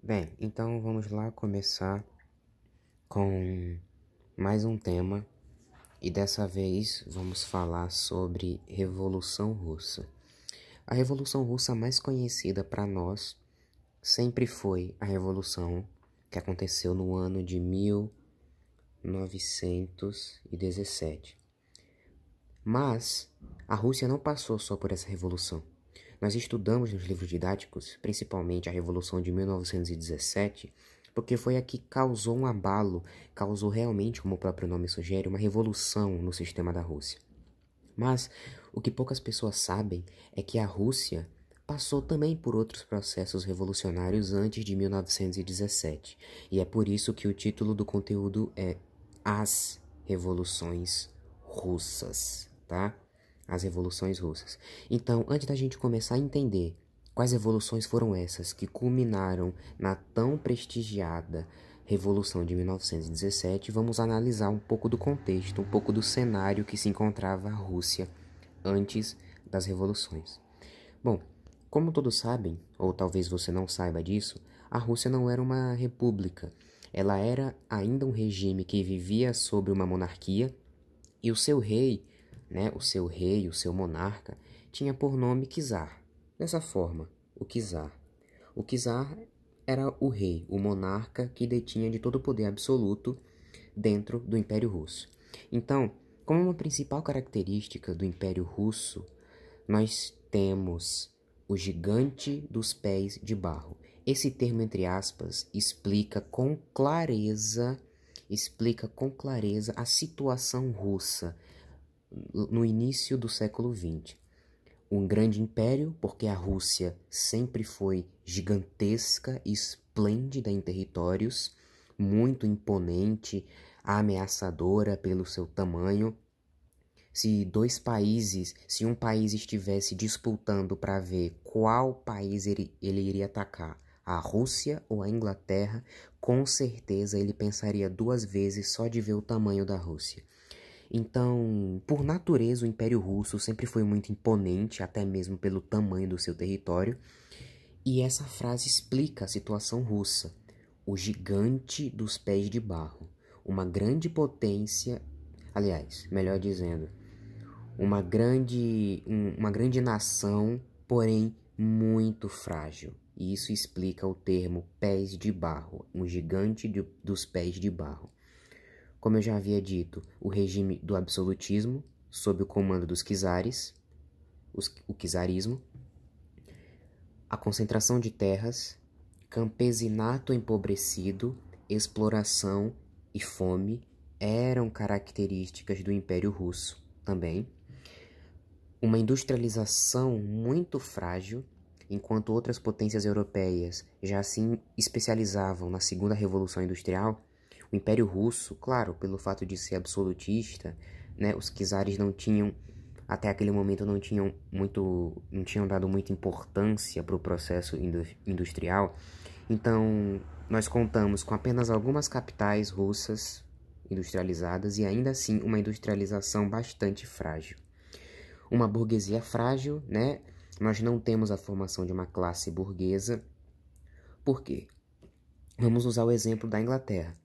Bem, então vamos lá começar com mais um tema e dessa vez vamos falar sobre Revolução Russa. A Revolução Russa mais conhecida para nós sempre foi a Revolução que aconteceu no ano de 1917. Mas a Rússia não passou só por essa revolução. Nós estudamos nos livros didáticos, principalmente a Revolução de 1917, porque foi a que causou um abalo, causou realmente, como o próprio nome sugere, uma revolução no sistema da Rússia. Mas o que poucas pessoas sabem é que a Rússia passou também por outros processos revolucionários antes de 1917, e é por isso que o título do conteúdo é As Revoluções Russas, tá? As Revoluções Russas. Então, antes da gente começar a entender quais revoluções foram essas que culminaram na tão prestigiada Revolução de 1917, vamos analisar um pouco do contexto, um pouco do cenário que se encontrava a Rússia antes das revoluções. Bom, como todos sabem, ou talvez você não saiba disso, a Rússia não era uma república. Ela era ainda um regime que vivia sobre uma monarquia e o seu rei, o seu monarca, tinha por nome Czar. Dessa forma, o Czar. O Czar era o rei, o monarca que detinha de todo o poder absoluto dentro do Império Russo. Então, como uma principal característica do Império Russo, nós temos o gigante dos pés de barro. Esse termo, entre aspas, explica com clareza a situação russa no início do século XX. Um grande império, porque a Rússia sempre foi gigantesca e esplêndida em territórios, muito imponente, ameaçadora pelo seu tamanho. Se um país estivesse disputando para ver qual país ele iria atacar, a Rússia ou a Inglaterra, com certeza ele pensaria duas vezes só de ver o tamanho da Rússia. Então, por natureza, o Império Russo sempre foi muito imponente, até mesmo pelo tamanho do seu território, e essa frase explica a situação russa. O gigante dos pés de barro, uma grande potência, aliás, melhor dizendo, uma grande nação, porém muito frágil. E isso explica o termo pés de barro, um gigante dos pés de barro. Como eu já havia dito, o regime do absolutismo, sob o comando dos czares, o czarismo, a concentração de terras, campesinato empobrecido, exploração e fome eram características do Império Russo também. Uma industrialização muito frágil, enquanto outras potências europeias já se especializavam na Segunda Revolução Industrial, o Império Russo, claro, pelo fato de ser absolutista, né, os czares não tinham, até aquele momento não tinham dado muita importância para o processo industrial. Então, nós contamos com apenas algumas capitais russas industrializadas e ainda assim uma industrialização bastante frágil. Uma burguesia frágil, né? Nós não temos a formação de uma classe burguesa. Por quê? Vamos usar o exemplo da Inglaterra.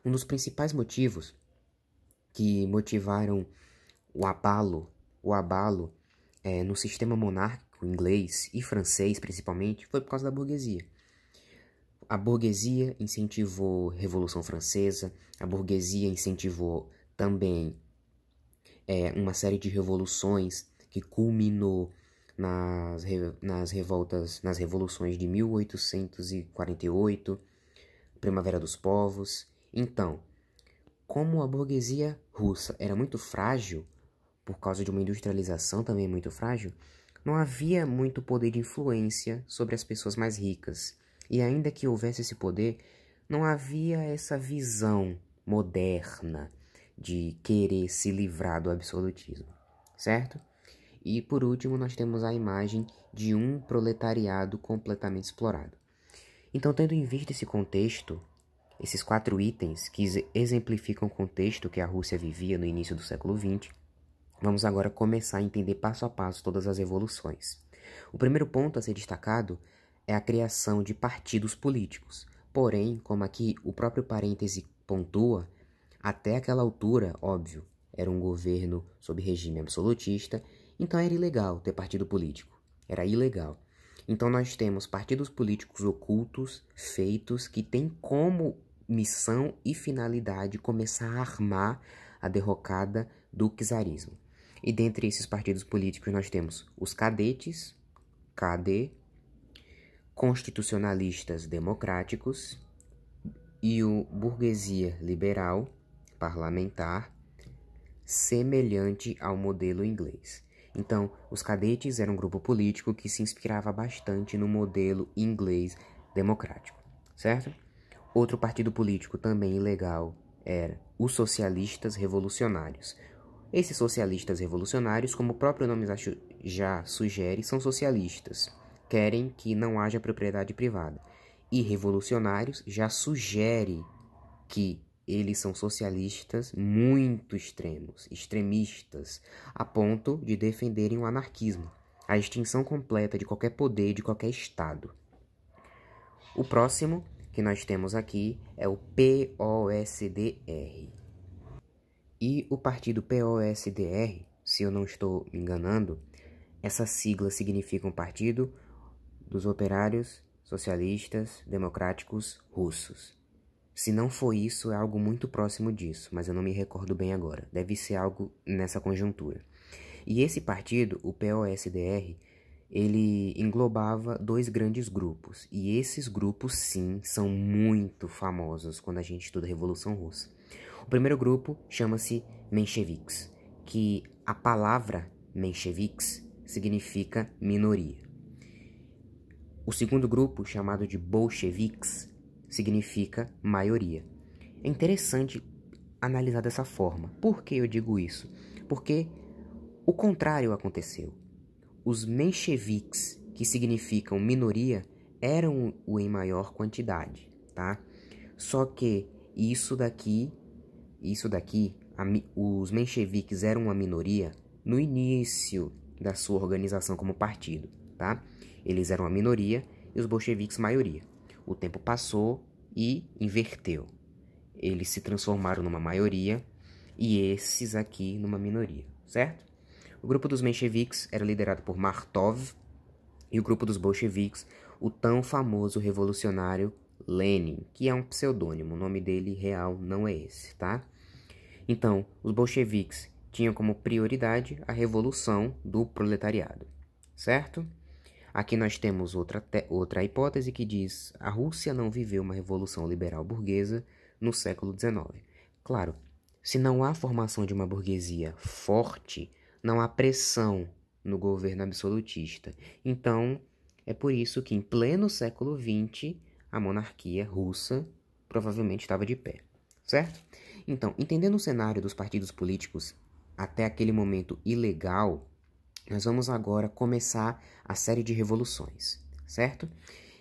Um dos principais motivos que motivaram o abalo no sistema monárquico inglês e francês, principalmente, foi por causa da burguesia. A burguesia incentivou a Revolução Francesa, a burguesia incentivou também uma série de revoluções que culminou nas revoluções de 1848, Primavera dos Povos. Então, como a burguesia russa era muito frágil, por causa de uma industrialização também muito frágil, não havia muito poder de influência sobre as pessoas mais ricas. E ainda que houvesse esse poder, não havia essa visão moderna de querer se livrar do absolutismo, certo? E por último, nós temos a imagem de um proletariado completamente explorado. Então, tendo em vista esse contexto, esses 4 itens que exemplificam o contexto que a Rússia vivia no início do século XX, vamos agora começar a entender passo a passo todas as evoluções. O primeiro ponto a ser destacado é a criação de partidos políticos. Porém, como aqui o próprio parêntese pontua, até aquela altura, óbvio, era um governo sob regime absolutista, então era ilegal ter partido político. Era ilegal. Então nós temos partidos políticos ocultos, feitos, que têm como missão e finalidade começar a armar a derrocada do czarismo. E dentre esses partidos políticos nós temos os cadetes, KD, constitucionalistas democráticos e o burguesia liberal parlamentar, semelhante ao modelo inglês. Então, os cadetes eram um grupo político que se inspirava bastante no modelo inglês democrático, certo? Outro partido político também ilegal era os socialistas revolucionários. Esses socialistas revolucionários, como o próprio nome já sugere, são socialistas. Querem que não haja propriedade privada. E revolucionários já sugere que eles são socialistas muito extremos, extremistas, a ponto de defenderem o anarquismo, a extinção completa de qualquer poder, de qualquer Estado. O próximo que nós temos aqui é o POSDR. E o partido POSDR, se eu não estou me enganando, essa sigla significa um partido dos operários socialistas democráticos russos. Se não foi isso, é algo muito próximo disso, mas eu não me recordo bem agora. Deve ser algo nessa conjuntura. E esse partido, o POSDR, ele englobava dois grandes grupos. E esses grupos, sim, são muito famosos quando a gente estuda a Revolução Russa. O primeiro grupo chama-se mencheviques, que a palavra mencheviques significa minoria. O segundo grupo, chamado de bolcheviques, significa maioria. É interessante analisar dessa forma. Por que eu digo isso? Porque o contrário aconteceu. Os mencheviques, que significam minoria, eram o em maior quantidade, tá? Só que isso daqui, os mencheviques eram uma minoria no início da sua organização como partido, tá? Eles eram a minoria e os bolcheviques maioria. O tempo passou e inverteu. Eles se transformaram numa maioria e esses aqui numa minoria, certo? O grupo dos mencheviques era liderado por Martov e o grupo dos bolcheviques, o tão famoso revolucionário Lenin, que é um pseudônimo, o nome dele real não é esse, tá? Então, os bolcheviques tinham como prioridade a revolução do proletariado, certo? Aqui nós temos outra hipótese que diz: a Rússia não viveu uma revolução liberal burguesa no século XIX. Claro, se não há formação de uma burguesia forte, não há pressão no governo absolutista. Então, é por isso que em pleno século XX, a monarquia russa provavelmente estava de pé, certo? Então, entendendo o cenário dos partidos políticos até aquele momento ilegal, nós vamos agora começar a série de revoluções, certo?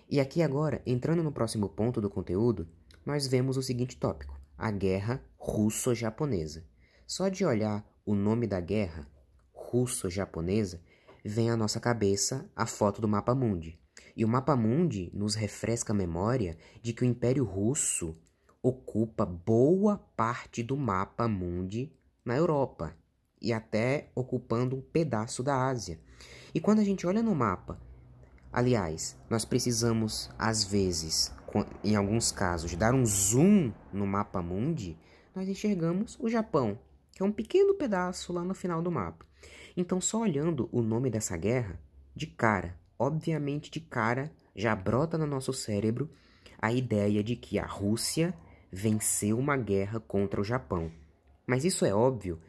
E aqui agora, entrando no próximo ponto do conteúdo, nós vemos o seguinte tópico: a Guerra Russo-Japonesa. Só de olhar o nome da guerra, russo-japonesa, vem à nossa cabeça a foto do mapa mundi. E o mapa mundi nos refresca a memória de que o Império Russo ocupa boa parte do mapa mundi na Europa e até ocupando um pedaço da Ásia. E quando a gente olha no mapa, aliás, nós precisamos, às vezes, em alguns casos, dar um zoom no mapa mundi, nós enxergamos o Japão, que é um pequeno pedaço lá no final do mapa. Então, só olhando o nome dessa guerra, de cara, obviamente de cara, já brota no nosso cérebro a ideia de que a Rússia venceu uma guerra contra o Japão. Mas isso é óbvio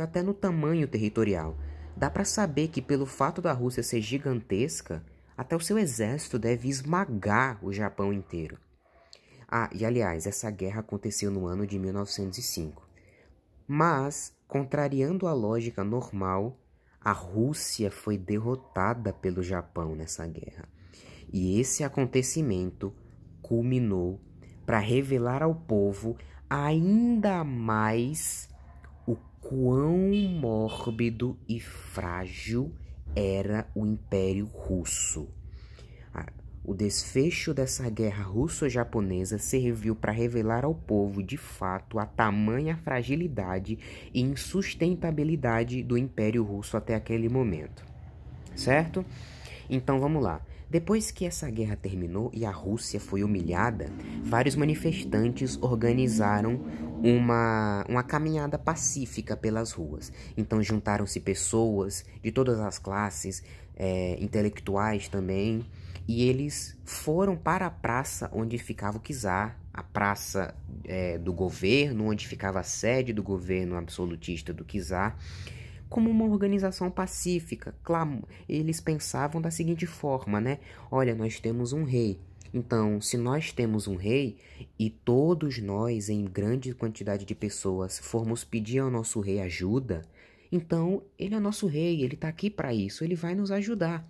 até no tamanho territorial. Dá para saber que pelo fato da Rússia ser gigantesca, até o seu exército deve esmagar o Japão inteiro. Ah, e aliás, essa guerra aconteceu no ano de 1905. Mas, contrariando a lógica normal, a Rússia foi derrotada pelo Japão nessa guerra. E esse acontecimento culminou para revelar ao povo ainda mais o quão mórbido e frágil era o Império Russo. O desfecho dessa guerra russo-japonesa serviu para revelar ao povo, de fato, a tamanha fragilidade e insustentabilidade do Império Russo até aquele momento. Certo? Então vamos lá. Depois que essa guerra terminou e a Rússia foi humilhada, vários manifestantes organizaram uma caminhada pacífica pelas ruas. Então juntaram-se pessoas de todas as classes, intelectuais também, e eles foram para a praça onde ficava o czar, a praça do governo, onde ficava a sede do governo absolutista do czar, como uma organização pacífica. Claro, eles pensavam da seguinte forma, né? Olha, nós temos um rei. Então, se nós temos um rei e todos nós, em grande quantidade de pessoas, formos pedir ao nosso rei ajuda, então ele é nosso rei, ele está aqui para isso, ele vai nos ajudar.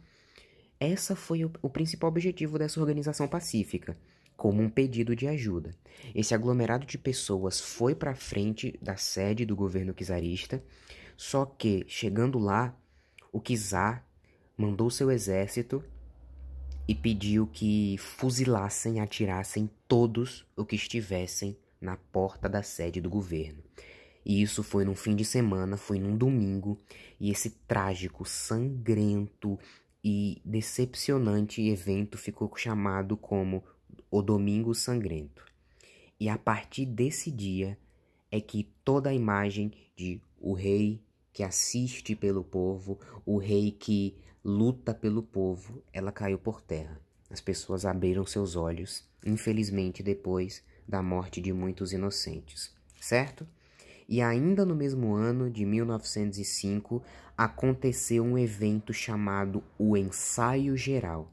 Essa foi o principal objetivo dessa organização pacífica, como um pedido de ajuda. Esse aglomerado de pessoas foi para frente da sede do governo czarista, só que, chegando lá, o czar mandou seu exército e pediu que fuzilassem e atirassem todos os que estivessem na porta da sede do governo. E isso foi num fim de semana, foi num domingo, e esse trágico, sangrento e decepcionante evento ficou chamado como o Domingo Sangrento. E a partir desse dia é que toda a imagem de o rei que assiste pelo povo, o rei que luta pelo povo, ela caiu por terra. As pessoas abriram seus olhos, infelizmente, depois da morte de muitos inocentes, certo? E ainda no mesmo ano de 1905, aconteceu um evento chamado o Ensaio Geral.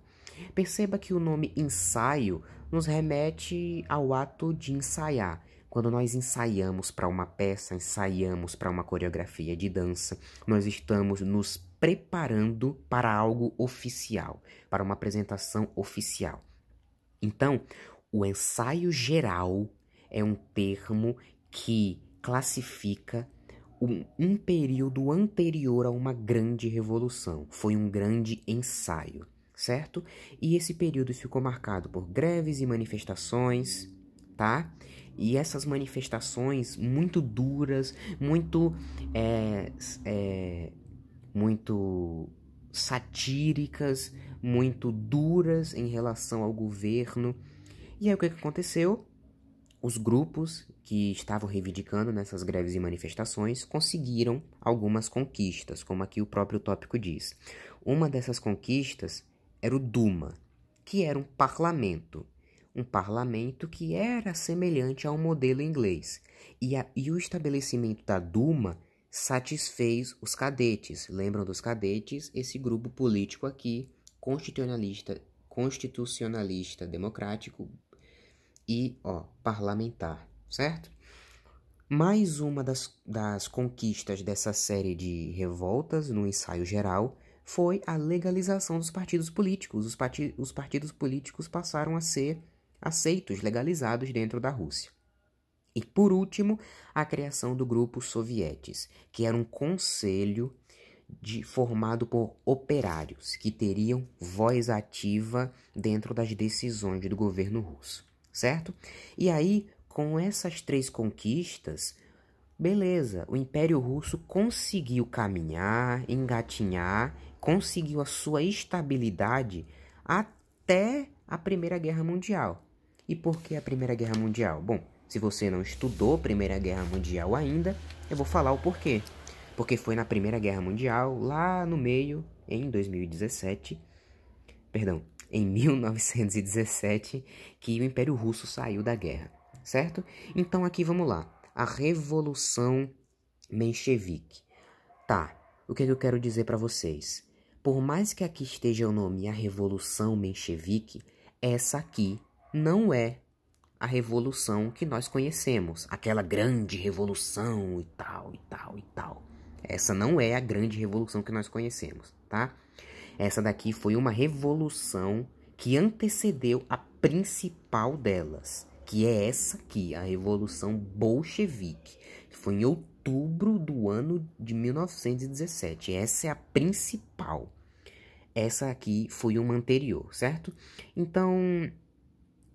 Perceba que o nome ensaio nos remete ao ato de ensaiar. Quando nós ensaiamos para uma peça, ensaiamos para uma coreografia de dança, nós estamos nos preparando para algo oficial, para uma apresentação oficial. Então, o ensaio geral é um termo que classifica um período anterior a uma grande revolução. Foi um grande ensaio, certo? E esse período ficou marcado por greves e manifestações, tá? E essas manifestações muito duras, muito satíricas, muito duras em relação ao governo. E aí o que aconteceu? Os grupos que estavam reivindicando nessas greves e manifestações conseguiram algumas conquistas, como aqui o próprio tópico diz. Uma dessas conquistas era o Duma, que era um parlamento que era semelhante ao modelo inglês. E o estabelecimento da Duma satisfez os cadetes. Lembram dos cadetes? Esse grupo político aqui, constitucionalista democrático e parlamentar, certo? Mais uma das conquistas dessa série de revoltas no ensaio geral foi a legalização dos partidos políticos. Os partidos políticos passaram a ser aceitos, legalizados dentro da Rússia. E, por último, a criação do Grupo Sovietes, que era um conselho formado por operários que teriam voz ativa dentro das decisões do governo russo, certo? E aí, com essas três conquistas, beleza, o Império Russo conseguiu caminhar, engatinhar, conseguiu a sua estabilidade até a Primeira Guerra Mundial. E por que a Primeira Guerra Mundial? Bom, se você não estudou Primeira Guerra Mundial ainda, eu vou falar o porquê. Porque foi na Primeira Guerra Mundial, lá no meio, em 1917, que o Império Russo saiu da guerra, certo? Então aqui vamos lá, a Revolução Menchevique. Tá, o que eu quero dizer para vocês? Por mais que aqui esteja o nome a Revolução Menchevique, essa aqui não é a revolução que nós conhecemos, aquela grande revolução e tal, e tal, e tal. Essa não é a grande revolução que nós conhecemos, tá? Essa daqui foi uma revolução que antecedeu a principal delas, que é essa aqui, a Revolução Bolchevique, que foi em outubro do ano de 1917. Essa é a principal. essa aqui foi uma anterior, certo? Então,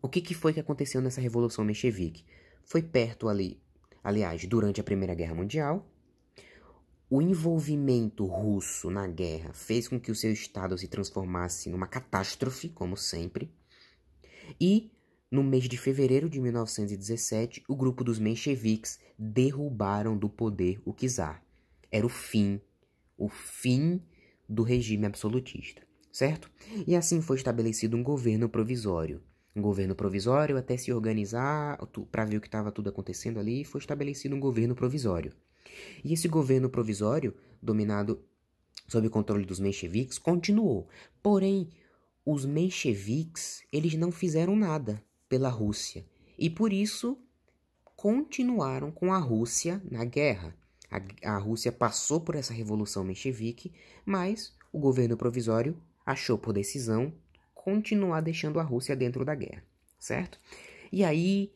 o que foi que aconteceu nessa Revolução Menchevique? Foi perto ali, aliás, durante a Primeira Guerra Mundial. O envolvimento russo na guerra fez com que o seu estado se transformasse numa catástrofe, como sempre. E, no mês de fevereiro de 1917, o grupo dos mencheviques derrubaram do poder o czar. Era o fim do regime absolutista, certo? E assim foi estabelecido um governo provisório. Um governo provisório até se organizar, para ver o que estava tudo acontecendo ali, foi estabelecido um governo provisório. E esse governo provisório, dominado sob o controle dos mencheviques, continuou. Porém, os mencheviques, eles não fizeram nada pela Rússia. E por isso, continuaram com a Rússia na guerra. A Rússia passou por essa revolução menchevique, mas o governo provisório achou por decisão continuar deixando a Rússia dentro da guerra, certo? E aí,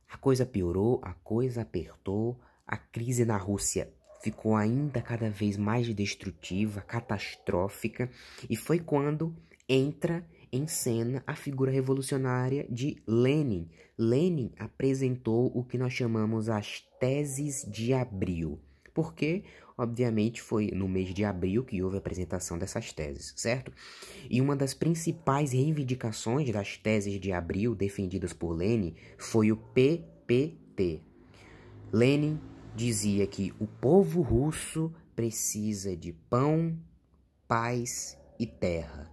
a coisa piorou, a coisa apertou, a crise na Rússia ficou ainda cada vez mais destrutiva, catastrófica, e foi quando entra em cena a figura revolucionária de Lenin. Lenin apresentou o que nós chamamos as teses de abril. Porque, obviamente, foi no mês de abril que houve a apresentação dessas teses, certo? E uma das principais reivindicações das teses de abril defendidas por Lenin foi o PPT. Lenin dizia que o povo russo precisa de pão, paz e terra.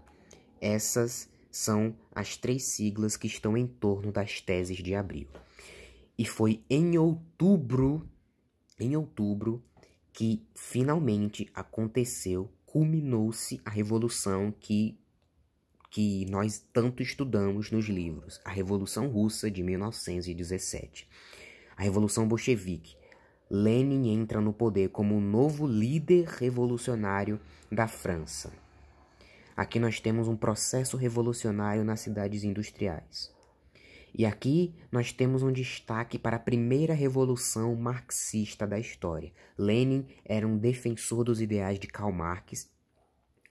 Essas são as 3 siglas que estão em torno das teses de abril. E foi em outubro que finalmente aconteceu, culminou-se a revolução que nós tanto estudamos nos livros, a Revolução Russa de 1917. A Revolução Bolchevique. Lenin entra no poder como o novo líder revolucionário da França. Aqui nós temos um processo revolucionário nas cidades industriais. E aqui nós temos um destaque para a primeira revolução marxista da história. Lenin era um defensor dos ideais de Karl Marx.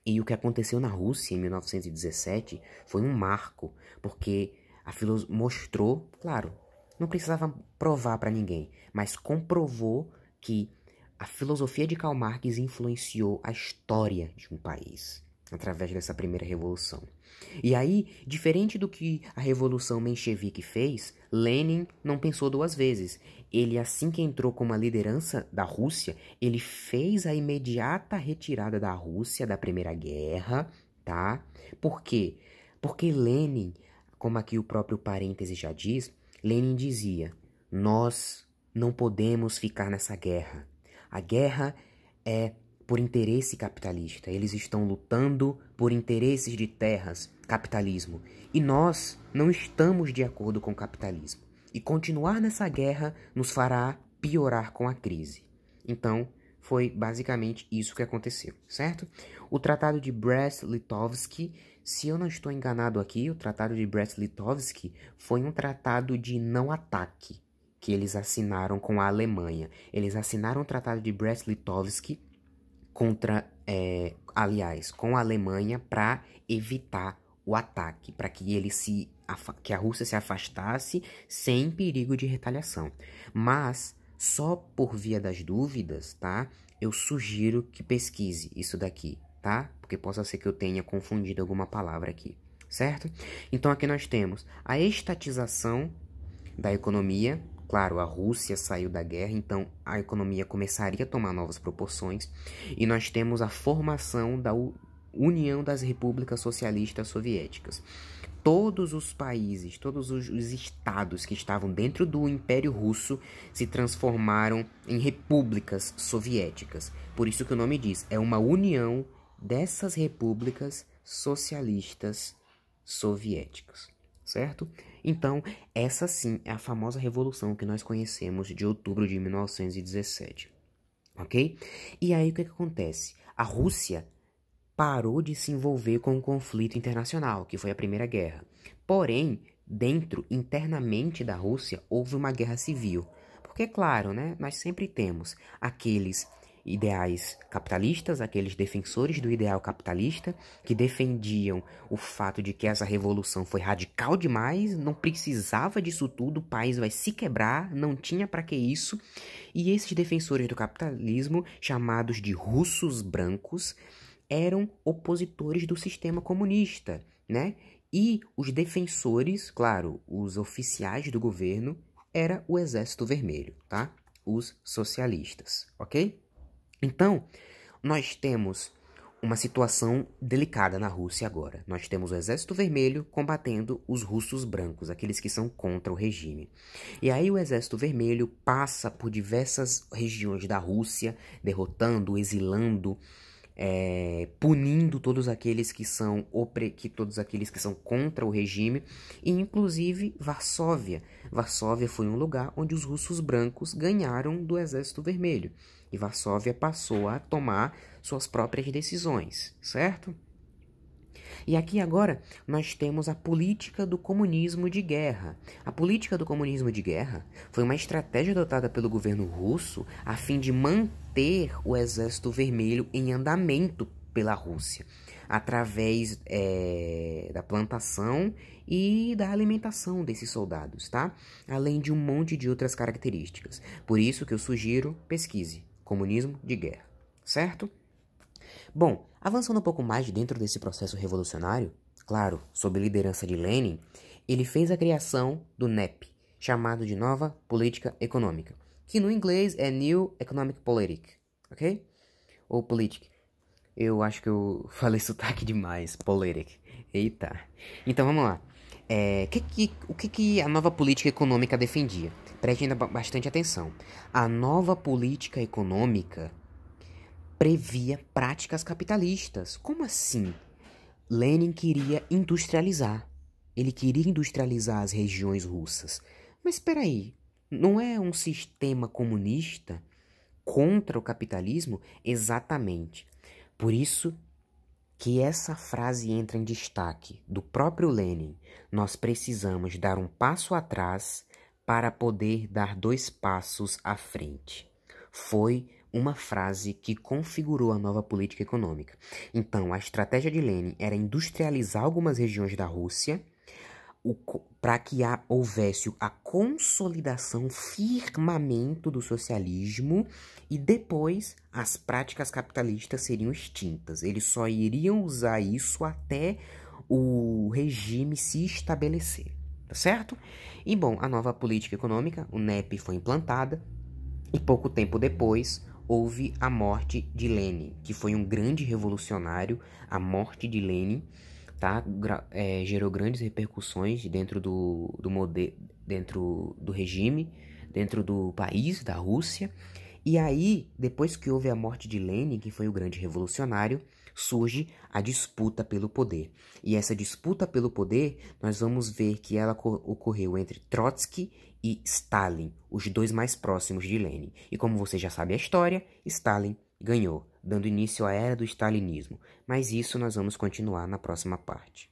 E o que aconteceu na Rússia em 1917 foi um marco, porque a filosofia mostrou, claro, não precisava provar para ninguém, mas comprovou que a filosofia de Karl Marx influenciou a história de um país através dessa primeira revolução. E aí, diferente do que a Revolução Menchevique fez, Lenin não pensou 2 vezes. Ele, assim que entrou como a liderança da Rússia, ele fez a imediata retirada da Rússia da Primeira Guerra, tá? Por quê? Porque Lenin, como aqui o próprio parêntese já diz, Lenin dizia: nós não podemos ficar nessa guerra. A guerra é por interesse capitalista. Eles estão lutando por interesses de terras, capitalismo. E nós não estamos de acordo com o capitalismo. E continuar nessa guerra nos fará piorar com a crise. Então, foi basicamente isso que aconteceu, certo? O Tratado de Brest-Litovsk, se eu não estou enganado aqui, o Tratado de Brest-Litovsk foi um tratado de não ataque que eles assinaram com a Alemanha. Eles assinaram o Tratado de Brest-Litovsk com a Alemanha para evitar o ataque, para que a Rússia se afastasse sem perigo de retaliação. Mas, só por via das dúvidas, tá? Eu sugiro que pesquise isso daqui, tá? Porque possa ser que eu tenha confundido alguma palavra aqui, certo? Então aqui nós temos a estatização da economia. Claro, a Rússia saiu da guerra, então a economia começaria a tomar novas proporções. E nós temos a formação da União das Repúblicas Socialistas Soviéticas. Todos os países, todos os estados que estavam dentro do Império Russo se transformaram em repúblicas soviéticas. Por isso que o nome diz, é uma união dessas repúblicas socialistas soviéticas, certo? Então, essa sim é a famosa revolução que nós conhecemos de outubro de 1917, ok? E aí o que acontece? A Rússia parou de se envolver com o conflito internacional, que foi a Primeira Guerra. Porém, internamente da Rússia, houve uma guerra civil. Porque, claro, né, nós sempre temos aqueles ideais capitalistas, aqueles defensores do ideal capitalista, que defendiam o fato de que essa revolução foi radical demais, não precisava disso tudo, o país vai se quebrar, não tinha para que isso. E esses defensores do capitalismo, chamados de russos brancos, eram opositores do sistema comunista, né? E os defensores, claro, os oficiais do governo, era o Exército Vermelho, tá? Os socialistas, ok? Então, nós temos uma situação delicada na Rússia agora. Nós temos o Exército Vermelho combatendo os russos brancos, aqueles que são contra o regime. E aí o Exército Vermelho passa por diversas regiões da Rússia, derrotando, exilando, punindo todos aqueles que são contra o regime, e inclusive Varsóvia. Varsóvia foi um lugar onde os russos brancos ganharam do Exército Vermelho, e Varsóvia passou a tomar suas próprias decisões, certo? E aqui agora nós temos a política do comunismo de guerra. A política do comunismo de guerra foi uma estratégia adotada pelo governo russo a fim de manter o Exército Vermelho em andamento pela Rússia, através da plantação e da alimentação desses soldados, tá? Além de um monte de outras características. Por isso que eu sugiro, pesquise comunismo de guerra, certo? Bom, avançando um pouco mais dentro desse processo revolucionário, claro, sob a liderança de Lenin, ele fez a criação do NEP, chamado de Nova Política Econômica, que no inglês é New Economic Politic, ok? Ou Politic. Eu acho que eu falei sotaque demais, Politic. Eita. Então vamos lá. O que a nova política econômica defendia? Prestem bastante atenção. A nova política econômica previa práticas capitalistas. Como assim? Lenin queria industrializar. Ele queria industrializar as regiões russas. Mas espera aí, não é um sistema comunista contra o capitalismo? Exatamente. Por isso que essa frase entra em destaque do próprio Lenin. Nós precisamos dar um passo atrás para poder dar 2 passos à frente. Foi uma frase que configurou a nova política econômica. Então, a estratégia de Lenin era industrializar algumas regiões da Rússia para que houvesse a consolidação, firmamento do socialismo, e depois as práticas capitalistas seriam extintas. Eles só iriam usar isso até o regime se estabelecer, tá certo? E bom, a nova política econômica, o NEP, foi implantada, e pouco tempo depois houve a morte de Lenin, que foi um grande revolucionário. A morte de Lenin, tá? Gerou grandes repercussões dentro dentro do regime, dentro do país, da Rússia. E aí, depois que houve a morte de Lenin, que foi o grande revolucionário, surge a disputa pelo poder. E essa disputa pelo poder, nós vamos ver que ela ocorreu entre Trotsky e Stalin, os dois mais próximos de Lenin. E como você já sabe a história, Stalin ganhou, dando início à era do stalinismo. Mas isso nós vamos continuar na próxima parte.